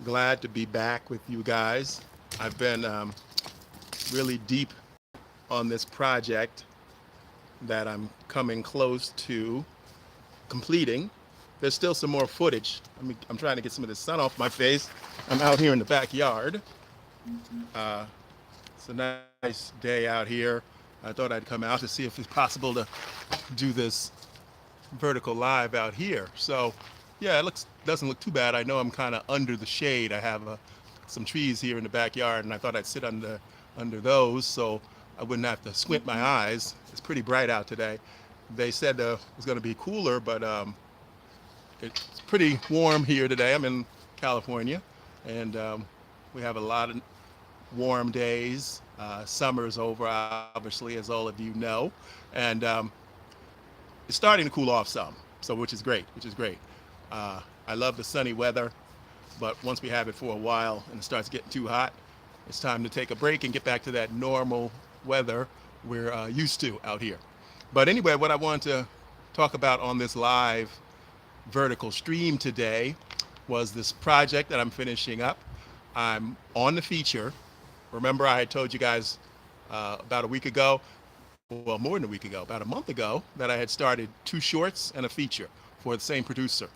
glad to be back with you guys. I've been really deep on this project that I'm coming close to completing. There's still some more footage. I'm trying to get some of the sun off my face. I'm out here in the backyard. It's a nice day out here. I thought I'd come out to see if it's possible to do this vertical live out here. So yeah, doesn't look too bad. I know I'm kind of under the shade. I have some trees here in the backyard, and I thought I'd sit under those so I wouldn't have to squint my eyes. It's pretty bright out today. They said it was going to be cooler, but it's pretty warm here today. I'm in California, and we have a lot of warm days. Summer's over, obviously, as all of you know, and it's starting to cool off some, so which is great. I love the sunny weather, but once we have it for a while and it starts getting too hot, it's time to take a break and get back to that normal weather we're used to out here. But anyway, what I want to talk about on this live vertical stream today was this project that I'm finishing up. I'm on the feature. Remember, I had told you guys about a week ago, well, more than a week ago, about a month ago, that I had started 2 shorts and a feature for the same producer.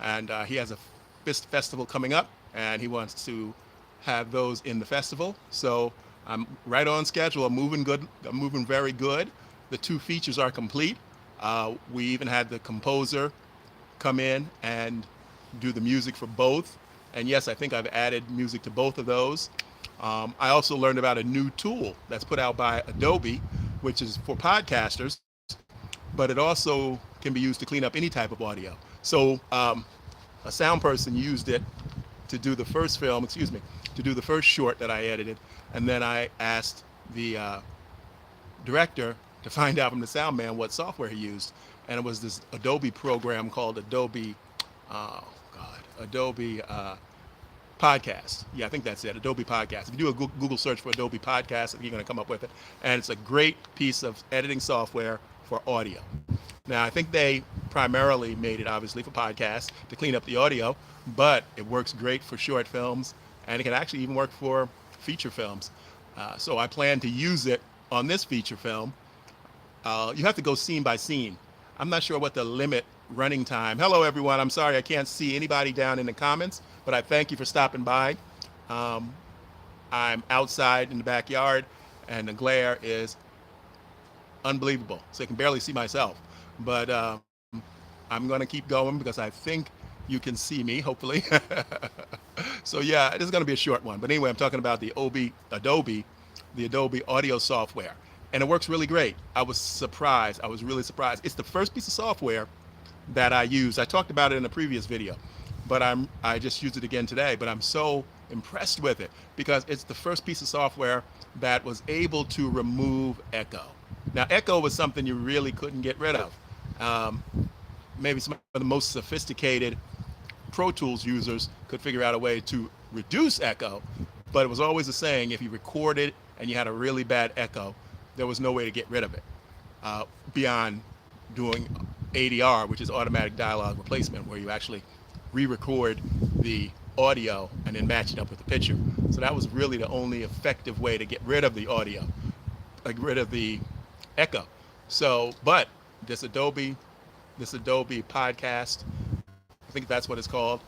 And he has a festival coming up, and he wants to have those in the festival. So I'm right on schedule. I'm moving good. I'm moving very good. The 2 features are complete. We even had the composer come in and do the music for both. And yes, I think I've added music to both of those. I also learned about a new tool that's put out by Adobe, which is for podcasters, but it also can be used to clean up any type of audio. So a sound person used it to do the first short that I edited. And then I asked the director to find out from the sound man what software he used. And it was this Adobe program called Adobe Podcast. Yeah, I think that's it, Adobe Podcast. If you do a Google search for Adobe Podcast, you're going to come up with it. And it's a great piece of editing software for audio. Now, I think they primarily made it, obviously, for podcasts to clean up the audio, but it works great for short films, and it can actually even work for feature films. So I plan to use it on this feature film. You have to go scene by scene. I'm not sure what the limit running time. Hello, everyone. I'm sorry I can't see anybody down in the comments, but I thank you for stopping by. I'm outside in the backyard, and the glare is unbelievable, so I can barely see myself. But I'm going to keep going because I think you can see me, hopefully. So yeah, this is going to be a short one. But anyway, I'm talking about the Adobe audio software. And it works really great. I was surprised. I was really surprised. It's the first piece of software that I use. I talked about it in a previous video, but I just used it again today. But I'm so impressed with it because it's the first piece of software that was able to remove echo. Now, echo was something you really couldn't get rid of. Maybe some of the most sophisticated Pro Tools users could figure out a way to reduce echo, but it was always a saying, if you recorded and you had a really bad echo, there was no way to get rid of it beyond doing ADR, which is automatic dialogue replacement, where you actually re-record the audio and then match it up with the picture. So that was really the only effective way to get rid of the audio, like rid of the echo. So, but this Adobe Podcast, I think that's what it's called.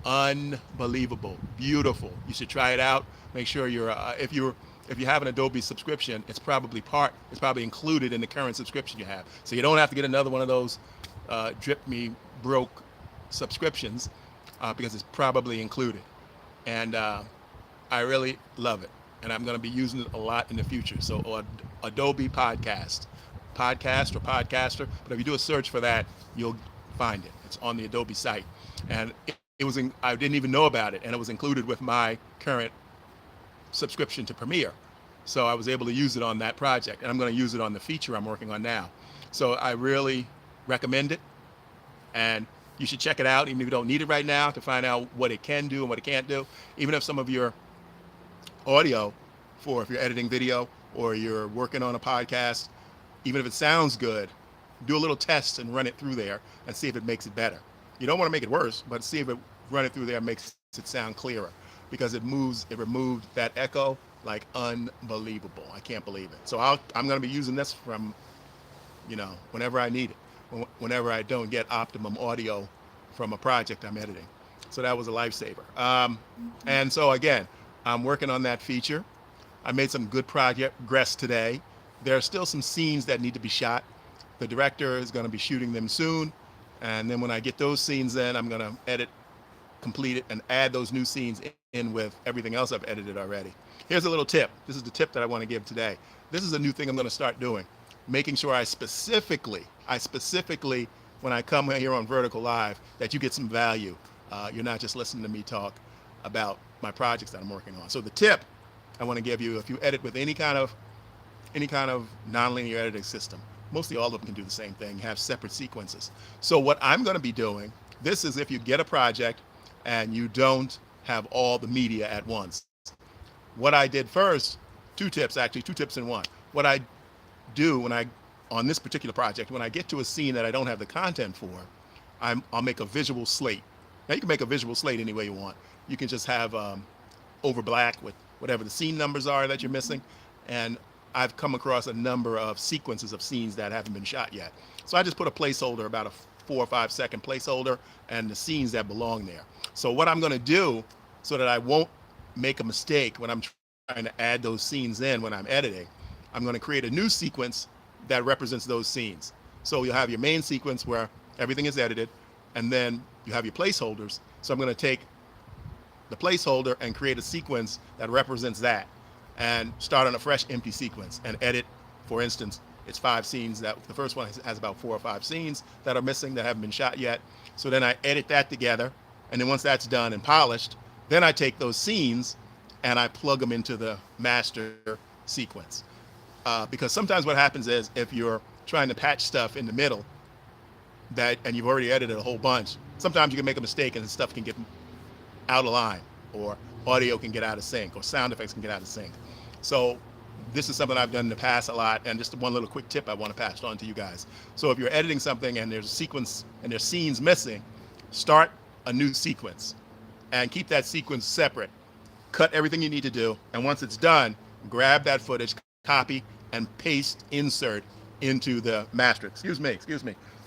Unbelievable, beautiful. You should try it out. Make sure if you have an Adobe subscription, it's probably included in the current subscription you have. So you don't have to get another one of those drip me broke subscriptions because it's probably included. And I really love it. And I'm going to be using it a lot in the future. So Adobe Podcast or Podcaster. But if you do a search for that, you'll find it. It's on the Adobe site. And I didn't even know about it. And it was included with my current subscription to Premiere. So I was able to use it on that project. And I'm going to use it on the feature I'm working on now. So I really recommend it. And you should check it out, even if you don't need it right now, to find out what it can do and what it can't do. Even if some of your audio, if you're editing video or you're working on a podcast, even if it sounds good, do a little test and run it through there and see if it makes it better. You don't want to make it worse, but see if run it through there makes it sound clearer because it removed that echo like unbelievable. I can't believe it. So I'm going to be using this from, whenever I need it, whenever I don't get optimum audio from a project I'm editing. So that was a lifesaver. And so again, I'm working on that feature. I made some good progress today. There are still some scenes that need to be shot. The director is going to be shooting them soon. And then when I get those scenes in, I'm going to edit, complete it, and add those new scenes in with everything else I've edited already. Here's a little tip. This is the tip that I want to give today. This is a new thing I'm going to start doing, making sure I specifically, when I come here on Vertical Live, that you get some value. You're not just listening to me talk about my projects that I'm working on. So the tip I want to give you, if you edit with any kind of nonlinear editing system, mostly all of them can do the same thing, have separate sequences. So what I'm going to be doing, this is if you get a project and you don't have all the media at once. What I did first, two tips in one. What I do on this particular project, when I get to a scene that I don't have the content for, I'll make a visual slate. Now you can make a visual slate any way you want. You can just have over black with whatever the scene numbers are that you're missing. And I've come across a number of sequences of scenes that haven't been shot yet. So I just put a placeholder, about a 4 or 5 second placeholder, and the scenes that belong there. So what I'm going to do so that I won't make a mistake when I'm trying to add those scenes in when I'm editing, I'm going to create a new sequence that represents those scenes. So you'll have your main sequence where everything is edited, and then you have your placeholders. So I'm going to take the placeholder and create a sequence that represents that, and start on a fresh empty sequence and edit. For instance, it's 5 scenes. That the first one has about 4 or 5 scenes that are missing that haven't been shot yet. So then I edit that together, and then once that's done and polished, then I take those scenes and I plug them into the master sequence. Because sometimes what happens is if you're trying to patch stuff in the middle and you've already edited a whole bunch, sometimes you can make a mistake and stuff can get out of line, or audio can get out of sync, or sound effects can get out of sync. So this is something I've done in the past a lot, and just one little quick tip I want to pass on to you guys. So if you're editing something and there's a sequence and there's scenes missing, start a new sequence and keep that sequence separate. Cut everything you need to do, and once it's done, grab that footage, copy, and paste insert into the master,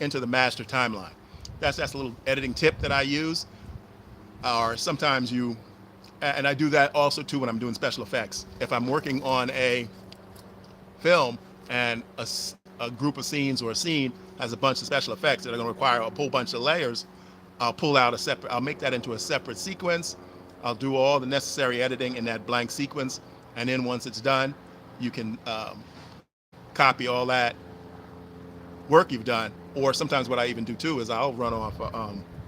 into the master timeline. That's a little editing tip that I use. Or sometimes and I do that also too when I'm doing special effects. If I'm working on a film and a group of scenes or a scene has a bunch of special effects that are going to require a whole bunch of layers, I'll make that into a separate sequence. I'll do all the necessary editing in that blank sequence, and then once it's done, you can copy all that work you've done. Or sometimes what I even do too is I'll run off,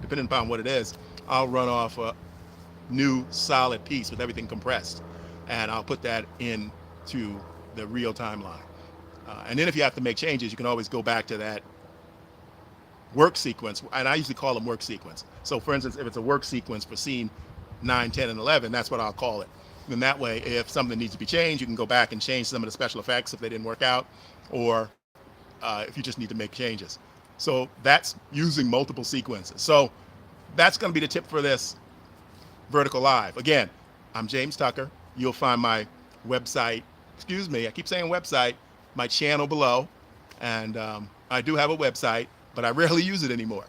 depending upon what it is, I'll run off a new solid piece with everything compressed, and I'll put that into the real timeline. And then if you have to make changes, you can always go back to that work sequence, and I usually call them work sequence. So for instance, if it's a work sequence for scene 9, 10, and 11, that's what I'll call it. And that way, if something needs to be changed, you can go back and change some of the special effects if they didn't work out, or if you just need to make changes. So that's using multiple sequences. So that's going to be the tip for this Vertical Live. Again, I'm James Tucker. You'll find my website, I keep saying website, my channel below. And I do have a website, but I rarely use it anymore.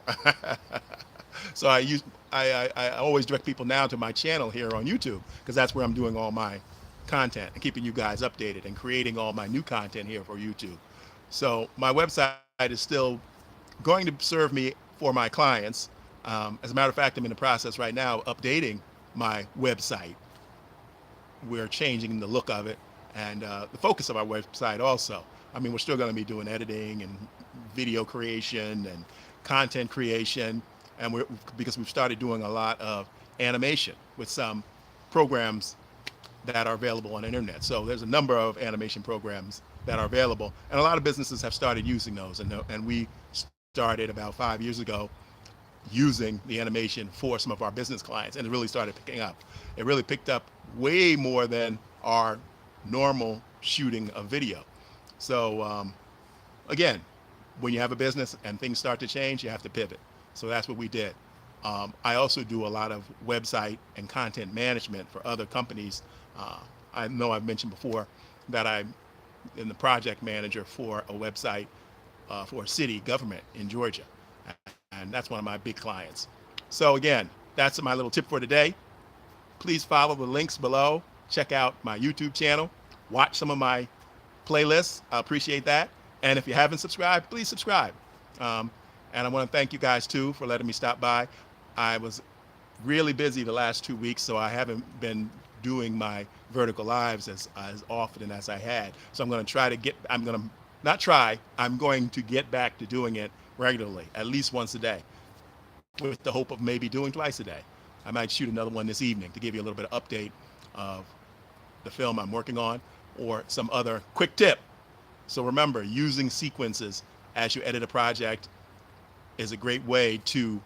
So I always direct people now to my channel here on YouTube, because that's where I'm doing all my content and keeping you guys updated and creating all my new content here for YouTube. So my website is still going to serve me for my clients. As a matter of fact, I'm in the process right now updating my website. We're changing the look of it and the focus of our website also. I mean, we're still going to be doing editing and video creation and content creation, and because we've started doing a lot of animation with some programs that are available on the internet. So there's a number of animation programs that are available, and a lot of businesses have started using those. And we started about 5 years ago using the animation for some of our business clients, and it really started picking up. It really picked up way more than our normal shooting of video. So again, when you have a business and things start to change, you have to pivot. So that's what we did. I also do a lot of website and content management for other companies. I know I've mentioned before that I'm in the project manager for a website for a city government in Georgia. And that's one of my big clients. So again, that's my little tip for today. Please follow the links below. Check out my YouTube channel. Watch some of my playlists. I appreciate that. And if you haven't subscribed, please subscribe. Um, and I want to thank you guys too for letting me stop by. I was really busy the last 2 weeks, so I haven't been doing my vertical lives as often as I had. So I'm going to I'm going to get back to doing it regularly, at least once a day, with the hope of maybe doing twice a day. I might shoot another one this evening to give you a little bit of update of the film I'm working on or some other quick tip. So remember, using sequences as you edit a project is a great way to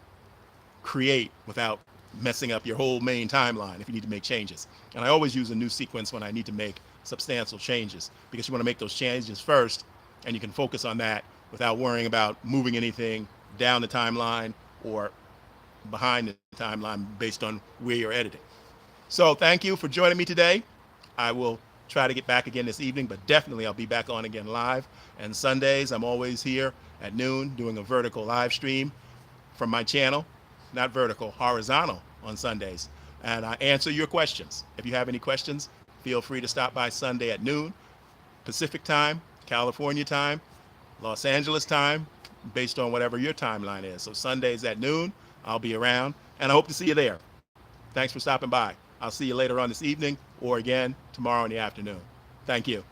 create without messing up your whole main timeline if you need to make changes. And I always use a new sequence when I need to make substantial changes, because you want to make those changes first and you can focus on that without worrying about moving anything down the timeline or behind the timeline based on where you're editing. So thank you for joining me today. I will try to get back again this evening, but definitely I'll be back on again live. And Sundays, I'm always here at noon doing a vertical live stream from my channel, not vertical, horizontal on Sundays. And I answer your questions. If you have any questions, feel free to stop by Sunday at noon, Pacific time, California time, Los Angeles time, based on whatever your timeline is. So Sundays at noon, I'll be around, and I hope to see you there. Thanks for stopping by. I'll see you later on this evening or again tomorrow in the afternoon. Thank you.